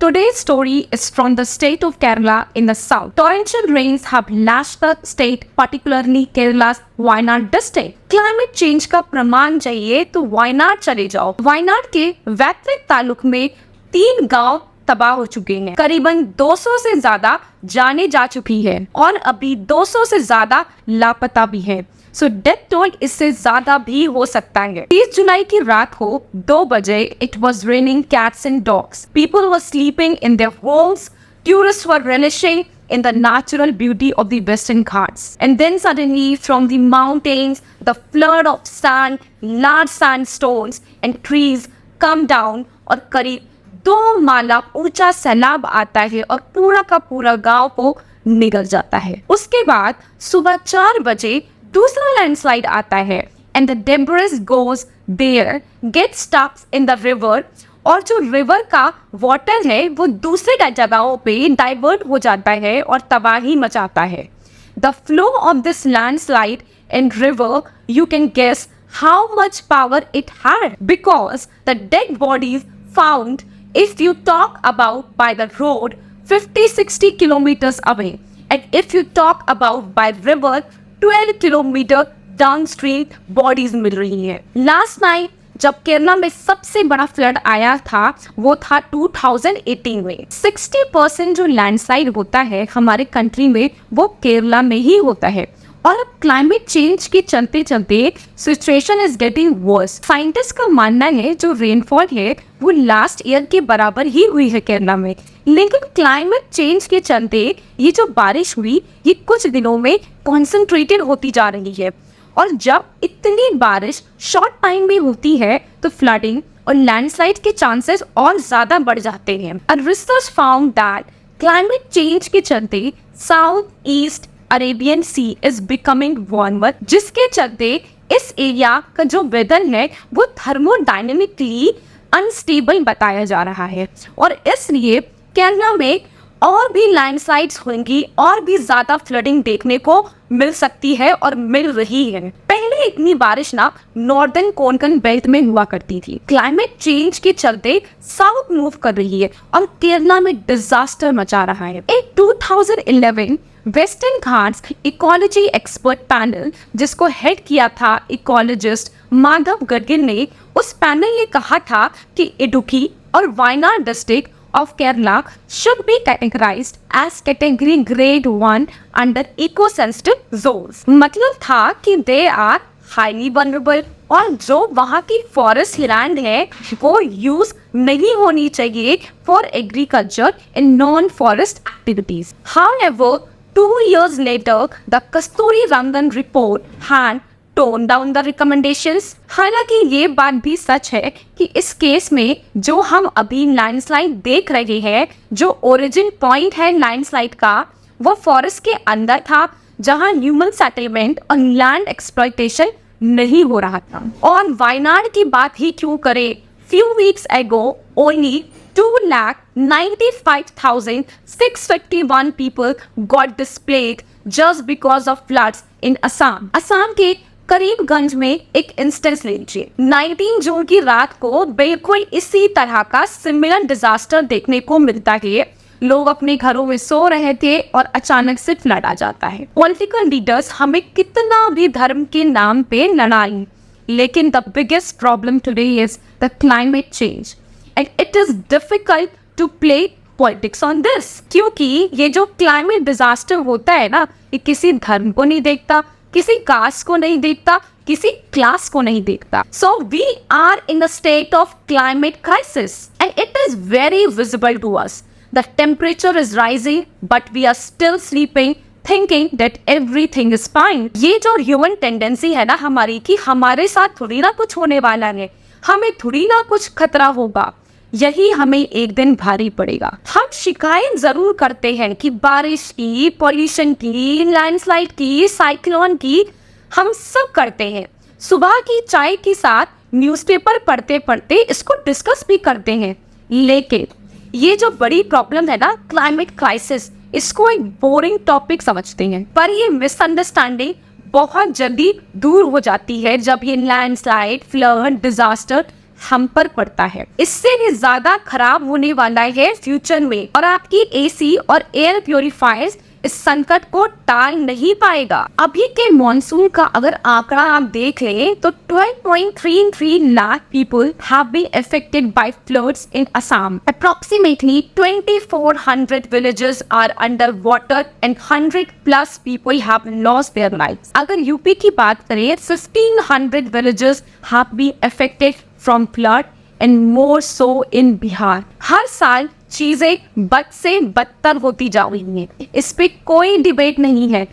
Today's story is from the state of Kerala in the south. Torrential rains have lashed the state, particularly Kerala's Wayanad district. Climate change का प्रमाण चाहिए तो वायनाड चले जाओ। वायनाड के वैतरिक तालुक में 3 गांव तबाह हो चुके हैं। करीबन 200 से ज्यादा जाने जा चुकी है और अभी 200 से ज्यादा लापता भी है। सो डेथ टोल इससे ज्यादा भी हो सकता है। 30 जुलाई की रात को 2 बजे it was raining cats and dogs. People were sleeping in their homes. Tourists were relishing in the natural beauty of the Western Ghats. And then suddenly from the mountains, the flood of sand, large sandstones and trees come down और करीब 2 माला ऊंचा सैलाब आता है और पूरा का पूरा गांव को निगल जाता है। उसके बाद सुबह 4 बजे दूसरा लैंडस्लाइड आता है and the debris goes there, gets stuck in the river और जो रिवर का वाटर है वो दूसरे जगहों पे डाइवर्ट हो जाता है और तबाही मचाता है। The flow of this landslide in river you can guess how much power it had because the dead bodies found if you talk about by the road 50-60 kilometers away and if you talk about by river 12 kilometer downstream bodies मिल रही हैं। Last night जब केरला में सबसे बड़ा flood आया था वो था 2018 में। 60% जो लैंडस्लाइड होता है हमारे कंट्री में वो केरला में ही होता है और अब क्लाइमेट चेंज के चलते चलते situation is getting worse. Scientist का मानना है जो रेनफॉल है वो लास्ट ईयर के बराबर ही हुई है केरला में, लेकिन क्लाइमेट चेंज के चलते ये जो बारिश हुई ये कुछ दिनों में कॉन्सेंट्रेटेड होती जा रही है और जब इतनी बारिश शॉर्ट टाइम में होती है तो फ्लडिंग और लैंडस्लाइड के चांसेस और ज्यादा बढ़ जाते हैं। Research found that climate change के चलते south east Arabian sea is becoming warmer, जिसके चलते इस एरिया का जो वेदर है वो थर्मोडायनेमिकली अनस्टेबल बताया जा रहा है और इसलिए केरला में और भी लैंडस्लाइड्स होंगी और भी ज्यादा फ्लडिंग देखने को मिल सकती है और मिल रही है। पहले इतनी बारिश ना नॉर्दर्न कोंकण बेल्ट में हुआ करती थी। क्लाइमेट चेंज के चलते साउथ मूव कर रही है और केरला में डिजास्टर मचा रहा है। एक 2011 western Ghats ecology expert panel जिसको हेड किया था इकोलॉजिस्ट माधव गर्गिल ने, उस पैनल ने कहा था कि इडुक्की और Wayanad district of Kerala should be categorized as category grade 1 under eco-sensitive zones। मतलब था कि they are highly vulnerable और जो वहाँ की फॉरेस्ट लैंड है वो यूज नहीं होनी चाहिए for agriculture in non forest activities. However, 2 years later, the Kasturi Rangan report had tone down the recommendations. हालांकि ये बात भी सच है कि इस केस में जो हम अभी लैंडस्लाइड देख रहे हैं, जो ओरिजिन पॉइंट है लैंडस्लाइड का वो फॉरेस्ट के अंदर था जहां ह्यूमन सेटलमेंट और लैंड एक्सप्लॉयटेशन नहीं हो रहा था। और वायनाड की बात ही क्यों करें, फ्यू वीक्स एगो only 2,95,651 people got displaced just because of floods in Assam। Assam के करीबगंज में एक इंस्टेंस ले लीजिए। 19 जून की रात को बिल्कुल इसी तरह का सिमिलर डिजास्टर देखने को मिलता है। लोग अपने घरों में सो रहे थे और अचानक से फ्लड आ जाता है। पॉलिटिकल लीडर्स हमें कितना भी धर्म के नाम पे लड़ाई, लेकिन the biggest problem today is the climate change and it is difficult to play politics on this, क्योंकि ये जो क्लाइमेट डिजास्टर होता है ना ये किसी धर्म को नहीं देखता, किसी कास्ट को नहीं देखता, किसी क्लास को नहीं देखता। So we are in the state of climate crisis and it is very visible to us. The temperature is rising but we are still sleeping thinking that everything is fine. ये जो human tendency है ना हमारी कि हमारे साथ थोड़ी ना कुछ होने वाला है, हमें थोड़ी ना कुछ खतरा होगा, यही हमें एक दिन भारी पड़ेगा। हम शिकायत जरूर करते हैं कि बारिश की, पॉल्यूशन की, लैंडस्लाइड की, साइक्लोन की, हम सब करते हैं। सुबह की चाय के साथ न्यूज़पेपर पढ़ते पढ़ते इसको डिस्कस भी करते हैं, लेकिन ये जो बड़ी प्रॉब्लम है ना क्लाइमेट क्राइसिस, इसको एक बोरिंग टॉपिक समझते हैं। पर ये मिसअंडरस्टैंडिंग बहुत जल्दी दूर हो जाती है जब ये लैंडस्लाइड, फ्लड, डिजास्टर हम पर पड़ता है। इससे भी ज्यादा खराब होने वाला है फ्यूचर में, और आपकी एसी और एयर प्योरीफायर्स इस संकट को टाल नहीं पाएगा। अभी के मॉनसून का अगर आंकड़ा आप देख लें तो 12.33 lakh people have been affected by floods in Assam. Approximately 2400 villages are under water and 100 plus people have lost their lives। अगर यूपी की बात करें 1500 villages have been affected from flood and more so in Bihar. हर साल चीजें बद से बदतर होती जा रही हैं, इस पे कोई डिबेट नहीं है।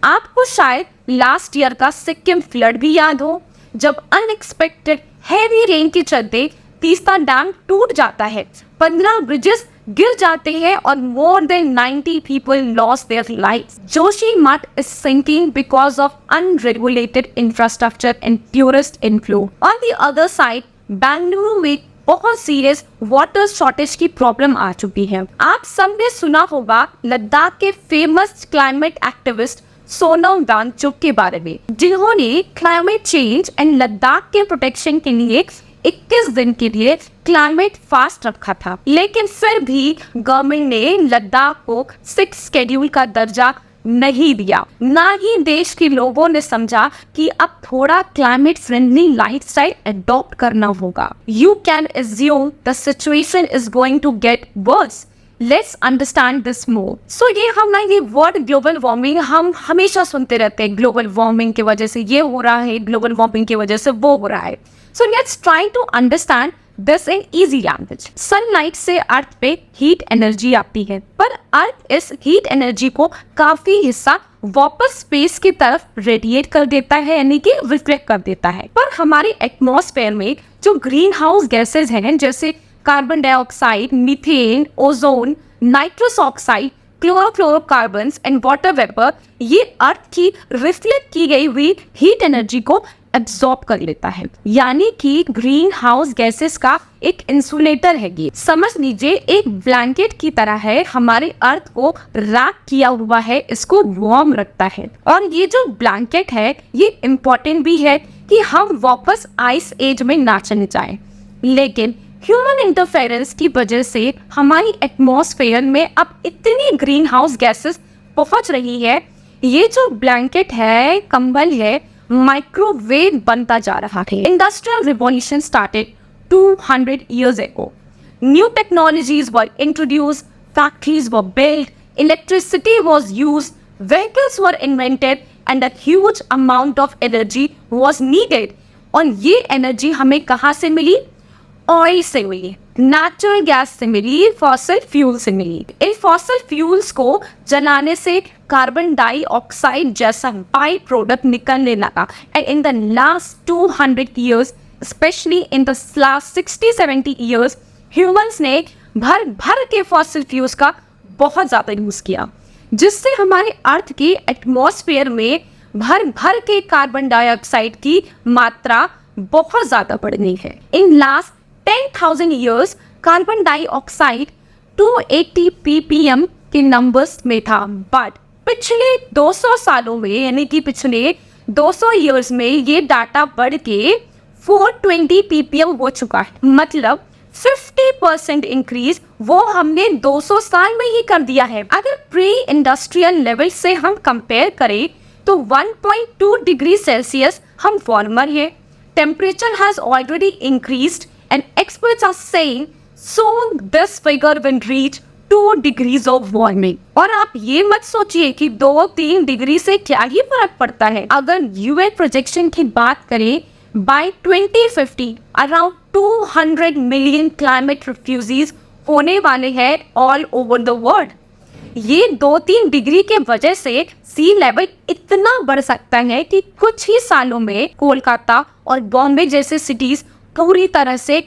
आपको शायद लास्ट ईयर का सिक्किम फ्लड भी याद हो, जब अनएक्सपेक्टेड हैवी रेन के चलते तीस्ता डैम टूट जाता है, 15 ब्रिजेस गिर जाते हैं और more than 90 people lost their lives. Joshimath is sinking because of unregulated infrastructure and tourist inflow. On the other side Bengaluru में बहुत सीरियस वाटर शॉर्टेज की प्रॉब्लम आ चुकी है। आप सबने सुना होगा लद्दाख के famous climate activist Sonam Wangchuk के बारे में, जिन्होंने क्लाइमेट चेंज एंड लद्दाख के प्रोटेक्शन के लिए 21 दिन के लिए क्लाइमेट फास्ट रखा था, लेकिन फिर भी गवर्नमेंट ने लद्दाख को 6 शेड्यूल का दर्जा नहीं दिया। ना ही देश के लोगों ने समझा कि अब थोड़ा क्लाइमेट फ्रेंडली लाइफस्टाइल अडॉप्ट करना होगा। You can assume the situation is going to get worse. Let's understand this more. So ये वर्ड ग्लोबल वार्मिंग हम हमेशा सुनते रहते हैं, ग्लोबल वार्मिंग की वजह से ये हो रहा है, ग्लोबल वार्मिंग की वजह से वो हो रहा है। So let's try to understand this in easy language. Sunlight से अर्थ पे हीट एनर्जी आती है, पर अर्थ इस हीट एनर्जी को काफी हिस्सा वापस स्पेस की तरफ रेडिएट कर देता है, यानी कि रिफ्लेक्ट कर देता है। पर हमारे एटमॉस्फेयर में जो ग्रीन हाउस गैसेज हैं, जैसे carbon dioxide, methane, ozone, nitrous oxide, chlorofluorocarbon and water vapour, ये अर्थ की रिफ्लेक्ट की गई हुई हीट एनर्जी को एब्जॉर्ब कर लेता है, यानी कि ग्रीन हाउस गैसेस का एक इंसुलेटर है। ये समझ लीजिए एक ब्लैंकेट की तरह है, हमारे अर्थ को रैप किया हुआ है, इसको वार्म रखता है। और ये जो ब्लैंकेट है ये इम्पोर्टेंट भी है कि हम वापस आइस एज में ना चले जाएं। लेकिन ह्यूमन इंटरफेरेंस की वजह से हमारी एटमॉस्फेयर में अब इतनी ग्रीन हाउस गैसेस पहुंच रही है, ये जो ब्लैंकेट है, कंबल है, माइक्रोवेव बनता जा रहा है। Industrial revolution started 200 years ago. New technologies were introduced, factories were built, electricity was used, vehicles were invented, and a huge amount of energy was needed. और ये एनर्जी हमें कहाँ से मिली? ऑयल से मिली, नेचुरल गैस से मिली, फॉसिल फ्यूल से मिली। इन fossil fuels को जलाने से कार्बन डाइऑक्साइड जैसा बाई प्रोडक्ट निकलने लगा। And in the last 200 years, specially in the last 60-70 years, humans ने भर भर के फॉसिल फ्यूल्स का बहुत ज़्यादा यूज़ किया, जिससे हमारे अर्थ के एटमॉस्फेयर में भर भर के कार्बन डाइऑक्साइड की मात्रा बहुत ज़्यादा बढ़ गई है। In last 10,000 years, carbon dioxide 280 ppm के नंबर्स में था, बट पिछले 200 सालों में, यानी कि पिछले 200 years में ये डाटा बढ़ के 420 ppm हो चुका है। मतलब 50% इंक्रीज वो हमने 200 साल में ही कर दिया है। अगर प्री इंडस्ट्रियल लेवल से हम कंपेयर करें तो 1.2 डिग्री सेल्सियस हम वार्मर है। Temperature has already increased and experts are saying soon this figure will reach 2 degrees of warming। और आप ये मत सोचिए कि 2-3 डिग्री से क्या ही फर्क पड़ता है। अगर यूएन प्रोजेक्शन की बात करें, by 2050 around 200 million climate refugees होने वाले हैं ऑल ओवर द वर्ल्ड। ये 2-3 डिग्री के वजह से सी लेवल इतना बढ़ सकता है कि कुछ ही सालों में कोलकाता और बॉम्बे जैसे सिटीज पूरी तरह से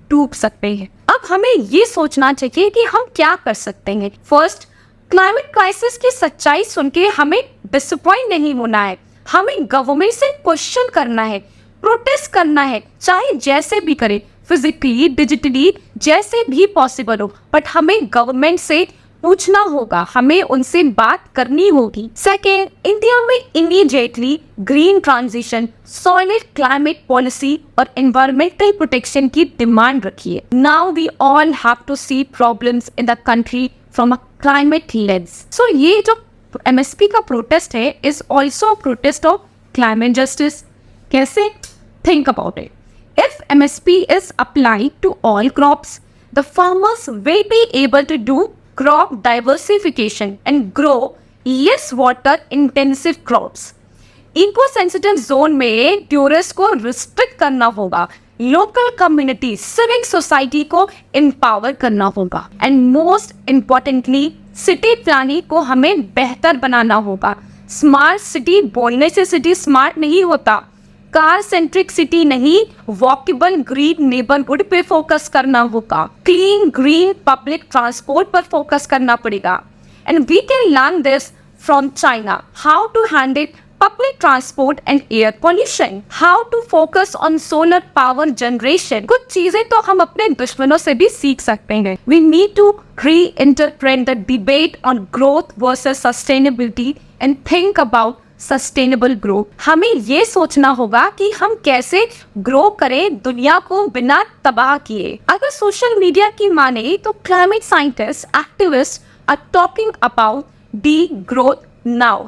डूब सकते हैं। अब हमें ये सोचना चाहिए कि हम क्या कर सकते हैं। फर्स्ट, क्लाइमेट क्राइसिस की सच्चाई सुन के हमें डिसअपॉइंट नहीं होना है, हमें गवर्नमेंट से क्वेश्चन करना है, प्रोटेस्ट करना है, चाहे जैसे भी करें, फिजिकली, डिजिटली, जैसे भी पॉसिबल हो, बट हमें गवर्नमेंट से पूछना होगा, हमें उनसे बात करनी होगी। सेकेंड, इंडिया में immediately green transition, solid climate policy और एनवायरमेंटल प्रोटेक्शन की डिमांड रखी है। Now we all have to see problems in the country from a climate lens. So ये जो MSP का प्रोटेस्ट है is also protest of climate justice. कैसे? Think about it. If MSP is applied to all crops, the farmers will be able to do crop diversification and grow less water intensive crops. Eco-sensitive zone में tourist को restrict करना होगा, local community civic society को empower करना होगा, and most importantly city planning को हमें बेहतर बनाना होगा। स्मार्ट सिटी बोलने से सिटी स्मार्ट नहीं होता, कार सेंट्रिक सिटी नहीं, वॉकेबल ग्रीन नेबरहुड पे फोकस करना होगा, क्लीन ग्रीन पब्लिक ट्रांसपोर्ट पर फोकस करना पड़ेगा। And we can learn this from China, how to handle public transport and air pollution, how to focus on solar power generation। कुछ चीजें तो हम अपने दुश्मनों से भी सीख सकते हैं। We need to reinterpret the debate on growth versus sustainability and think about sustainable growth. हमें ये सोचना होगा कि हम कैसे ग्रो करें दुनिया को बिना तबाह किए। अगर सोशल मीडिया की माने तो climate scientist, activist are talking about degrowth now,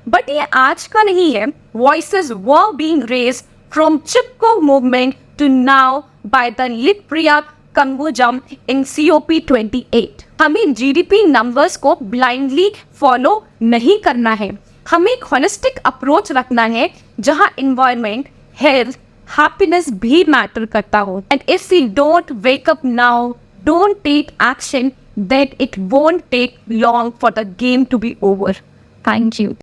but ये आज का नहीं है। Voices were being raised from Chipko movement to now by the Licypriya Kangujam in COP28। हमें GDP नंबर्स को ब्लाइंडली फॉलो नहीं करना है, हमें एक होलिस्टिक अप्रोच रखना है जहां एनवायरनमेंट, हेल्थ, हैप्पीनेस भी मैटर करता हो। And if we don't wake up now, don't take action, then it won't take long for the game to be over. Thank you.